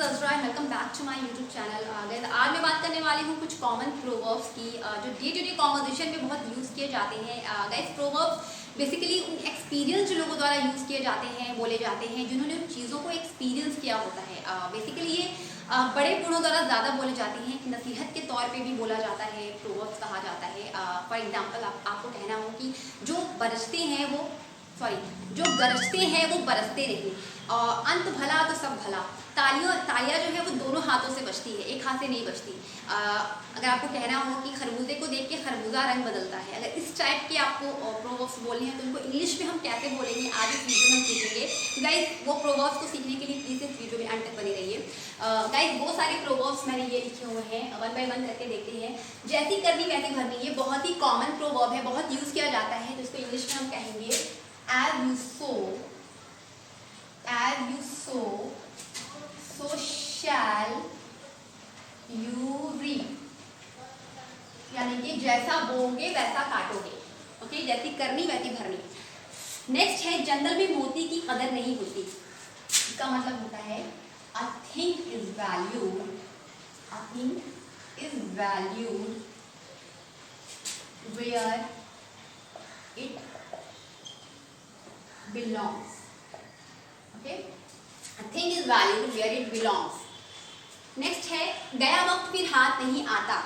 Is Azra and welcome back to my YouTube channel. आज मैं बात करने वाली हूँ कुछ कॉमन प्रोवर्ब्स की जो डे टू डे कॉन्वर्सेशन में बहुत यूज़ किए जाते हैं। गाइस प्रोवर्ब्स बेसिकली उन एक्सपीरियंस जो लोगों द्वारा यूज़ किए जाते हैं, बोले जाते हैं, जिन्होंने उन चीज़ों को एक्सपीरियंस किया होता है। बेसिकली ये बड़े बूढ़ों द्वारा ज़्यादा बोले जाते हैं, नसीहत के तौर पे भी बोला जाता है, प्रोवर्ब्स कहा जाता है। फॉर एग्जांपल आपको कहना हो कि जो गरजते हैं वो बरसते नहीं, अंत भला तो सब भला। तालियां जो है वो दोनों हाथों से बजती है, एक हाथ से नहीं बजती। अगर आपको कहना हो कि खरबूजे को देख के खरबूजा रंग बदलता है, अगर इस टाइप के आपको प्रोवर्ब्स बोलने हैं तो उनको इंग्लिश में हम कैसे बोलेंगे आज इस वीडियो में हम सीखेंगे। गाइस वो प्रोवर्ब्स को सीखने के लिए प्लीज़ इस वीडियो में अंत तक बने रहिए। गाइस बहुत सारे प्रोवर्ब्स मैंने ये लिखे हुए हैं, वन बाय वन करके देखते हैं। जैसी करनी वैसी भरनी, ये बहुत ही कॉमन प्रोवर्ब है, बहुत यूज़ किया जाता है। तो इसको इंग्लिश में हम कहेंगे as you sow, so shall you reap। यानी कि जैसा बोओगे वैसा काटोगे। ओके, जैसी करनी वैसी भरनी। नेक्स्ट है जंगल में मोती की कदर नहीं होती। इसका मतलब होता है a thing is valued where it belongs। Okay, a thing is valued where it belongs। Next है गया वक्त फिर हाथ नहीं आता।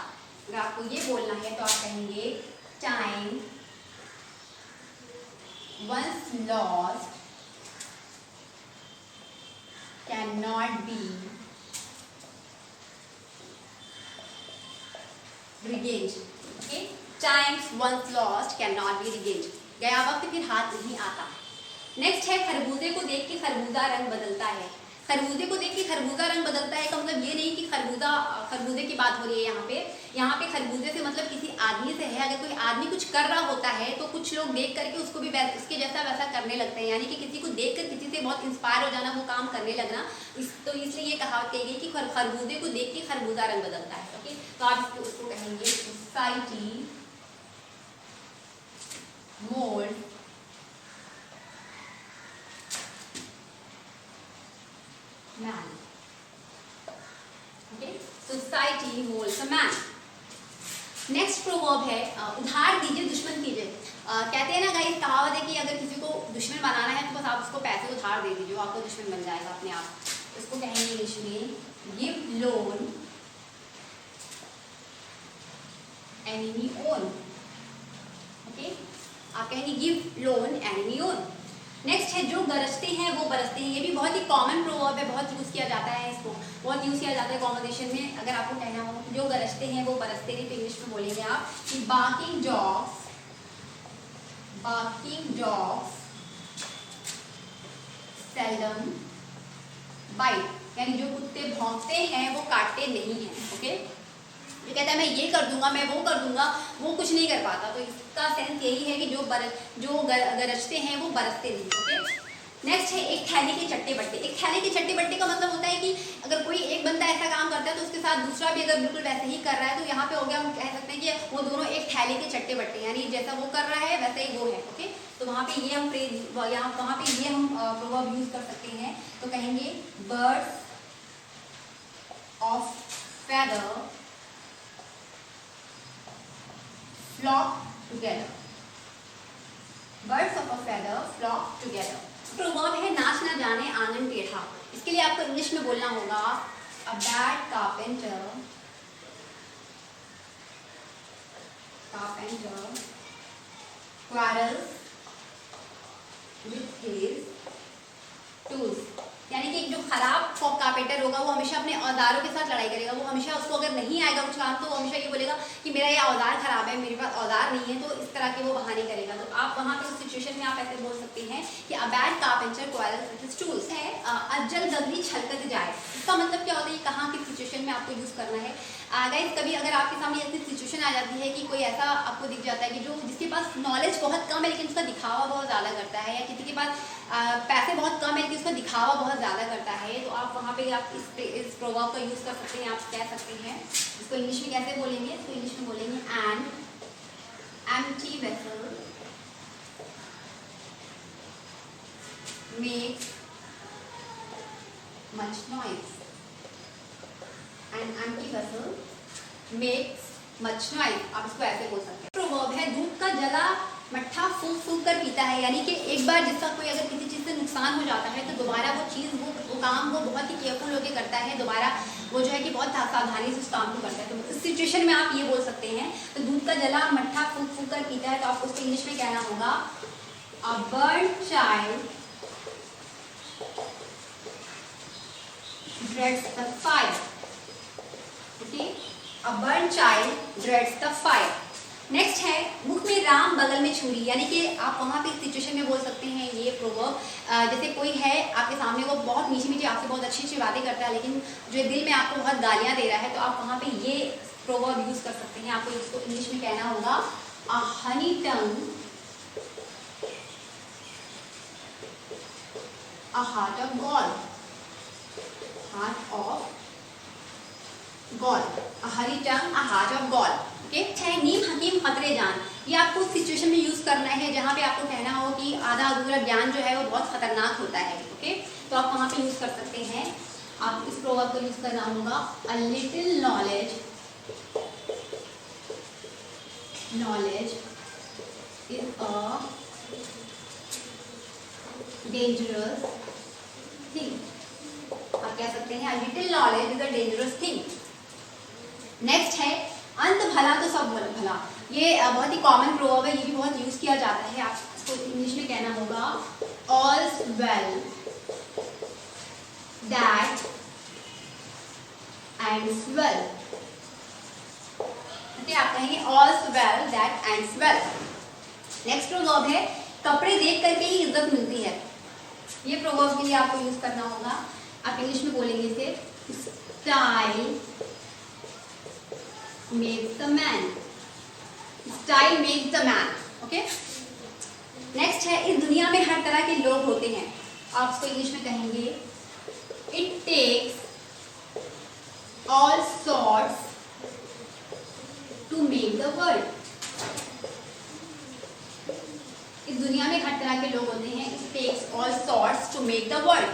अगर आपको ये बोलना है तो आप कहेंगे time once lost cannot be regained। Okay, times once lost cannot be regained। गया वक्त फिर हाथ नहीं आता। नेक्स्ट है खरबूजे को देख के खरबूजा रंग बदलता है। खरबूजे को देख के खरबूजा रंग बदलता है का मतलब ये नहीं कि खरबूजे की बात हो रही है यहाँ पे खरबूजे से मतलब किसी आदमी से है। अगर कोई आदमी कुछ कर रहा होता है तो कुछ लोग देख करके उसको भी उसके जैसा वैसा करने लगते हैं, यानी कि किसी को देखकर किसी से बहुत इंस्पायर हो जाना, वो काम करने लगना। तो इसलिए ये कहावत कही गई कि खरबूजे को देख के खरबूजा रंग बदलता है। ओके, तो आप उसको कहेंगे society mould man. Okay, society moulds a man. Next proverb है उधार दीजिए दुश्मन कीजिए। कहते हैं ना गाइस, कहावत है कि अगर किसी को दुश्मन बनाना है तो बस आप उसको पैसे उधार दे दीजिए, आपको दुश्मन बन जाएगा अपने आप। इसको कहेंगे इंग्लिश में give loan enemy own. Okay, आप कहेंगे give loan enemy own. Next है जो गरजते हैं वो बरसते हैं। ये भी बहुत ही कॉमन प्रोवर्ब है, बहुत यूज़ किया जाता है, इसको बहुत यूज़ किया जाता है कॉन्वर्सेशन में। अगर आपको कहना हो जो गरजते हैं वो बरसते नहीं तो इंग्लिश में बोलेंगे आप कि बार्किंग डॉग्स सेल्डम बाइट। यानी जो कुत्ते भौंकते हैं वो काटते नहीं हैं। ओके, जो कहता है मैं ये कर दूंगा, मैं वो कर दूंगा, वो कुछ नहीं कर पाता। तो इसका सेंस यही है कि जो गरजते हैं वो बरसते नहीं। ओके, नेक्स्ट है एक थैले के चट्टे बट्टे। एक थैले के चट्टे बट्टे का मतलब होता है कि अगर कोई एक बंदा ऐसा काम करता है तो उसके साथ दूसरा भी अगर बिल्कुल वैसे ही कर रहा है, तो यहाँ पे हो गया, हम कह सकते हैं कि वो दोनों एक थैले के चट्टे बट्टे, यानी जैसा वो कर रहा है वैसा ही वो है। ओके, तो वहाँ पे ये हम प्रोवर्ब यूज कर सकते हैं। तो कहेंगे birds of feather flock together। Birds of a feather flock together। Proverb है नाच ना जाने आंगन टेढ़ा। इसके लिए आपको इंग्लिश में बोलना होगा a bad carpenter quarrels with his tools। यानी कि जो खराब कारपेंटर होगा वो हमेशा अपने औजारों के साथ लड़ाई करेगा। वो हमेशा, उसको अगर नहीं आएगा कुछ काम तो वो हमेशा ये बोलेगा कि मेरा ये औजार खराब है, मेरे पास औजार नहीं है, तो इस तरह के वो बहाने करेगा। तो आप वहाँ पे उस सिचुएशन में आप ऐसे बोल सकते हैं कि a bad carpenter quarrels with his tools. है अज्जल गगरी छलकत जाए। इसका मतलब क्या होता है, कहाँ की सिचुएशन में आपको यूज़ करना है। गाइस कभी अगर आपके सामने ऐसी सिचुएशन आ जाती है कि कोई ऐसा आपको दिख जाता है कि जिसके पास नॉलेज बहुत कम है लेकिन उसका दिखावा बहुत ज़्यादा करता है, या किसी के पास पैसे बहुत कम है लेकिन उसका दिखावा बहुत ज़्यादा करता है, तो आप वहाँ पे आप इस प्रोवर्ब का यूज़ कर सकते हैं। आप कह सकते हैं इसको इंग्लिश में कैसे बोलेंगे, इसको इंग्लिश में बोलेंगे an empty vessel makes much noise. an empty vessel makes much noise. आप इसको ऐसे बोल सकते हैं. प्रोवर्ब है दूध का जला मट्ठा फूंक फूंक कर पीता है, यानी कि एक बार जिसका कोई अगर किसी चीज़ से नुकसान हो जाता है तो दोबारा वो चीज़ वो काम वो बहुत ही केयरफुल होकर करता है, दोबारा वो जो है कि बहुत सावधानी से उस काम को करता है. तो इस सिचुएशन में आप ये बोल सकते हैं, तो दूध का जला मट्ठा फूंक फूंक कर पीता है, तो आपको उसको इंग्लिश में कहना होगा a burnt child dreads the fire. Okay, a burnt child dreads the fire. Next है मुख में राम बगल में छुरी, यानी कि आप वहाँ पे सिचुएशन में बोल सकते हैं ये प्रोवर्ब. जैसे कोई है आपके सामने, वो बहुत मीठी मीठी आपसे बहुत अच्छी अच्छी बातें करता है, लेकिन जो दिल में आपको बहुत गालियाँ दे रहा है, तो आप वहाँ पे ये प्रोवर्ब यूज़ कर सकते हैं. आपको इसको इंग्लिश में कहना होगा a honey tongue a heart of gall. Heart of gall. A honey tongue a heart of gall. है नीम हकीम खतरे जान, ये आपको सिचुएशन में यूज करना है जहाँ पे आपको कहना हो कि आधा अधूरा ज्ञान जो है वो बहुत खतरनाक होता है. ओके, तो आप वहाँ पे यूज कर सकते हैं. आप इस प्रोवर्ब को यूज करना होगा a little knowledge is a dangerous thing. आप कह सकते हैं a little knowledge is a dangerous thing. Next है अंत भला तो सब भला. ये बहुत ही कॉमन प्रोवर्ब है, ये भी बहुत यूज किया जाता है. आप इसको इंग्लिश में कहना होगा all's well that ends well. okay, आप कहेंगे all's well that ends well. Next proverb है कपड़े देख करके ही इज्जत मिलती है. ये प्रोवर्ब के लिए आपको यूज करना होगा, आप इंग्लिश में बोलेंगे इसे style makes the man. Style makes the man. Okay? Next है इस दुनिया में हर तरह के लोग होते हैं. आप इसको इंग्लिश में कहेंगे it takes all sorts to make the world. इस दुनिया में हर तरह के लोग होते हैं. it takes all sorts to make the world.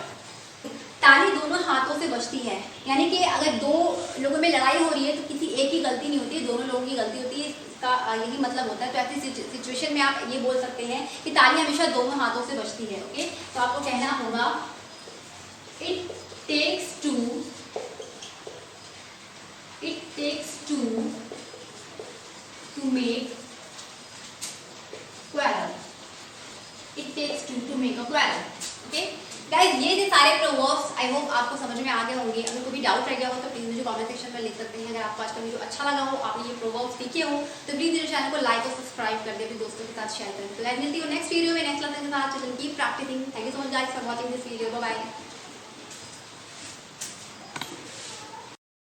ताली दोनों हाथों से बजती है, यानी कि अगर दो लोगों में लड़ाई हो रही है तो किसी एक की गलती नहीं होती है, दोनों लोगों की गलती होती है. इसका यही मतलब होता है. तो ऐसी सिचुएशन में आप ये बोल सकते हैं कि ताली हमेशा दोनों हाथों से बजती है. ओके, तो आपको कहना होगा it takes to make quarrel. It takes two to make a quarrel. Okay? Guys ये थे सारे प्रोवर्ब्स. आई होप आपको समझ में आ गए होंगे. अगर कोई भी डाउट रह गया हो तो प्लीज़ मुझे कमेंट सेक्शन में लिख सकते हैं. अगर आपको आज का वीडियो अच्छा लगा हो, आपने ये प्रोवर्ब्स सीखे हो, तो प्लीज़ मेरे चैनल को लाइक और सब्सक्राइब कर दे, अपने दोस्तों के साथ शेयर करें. तो मिलती हूँ नेक्स्ट वीडियो में नेक्स्ट लेसन के साथ. Keep practising. Thank you so much guys for watching this video. Bye bye.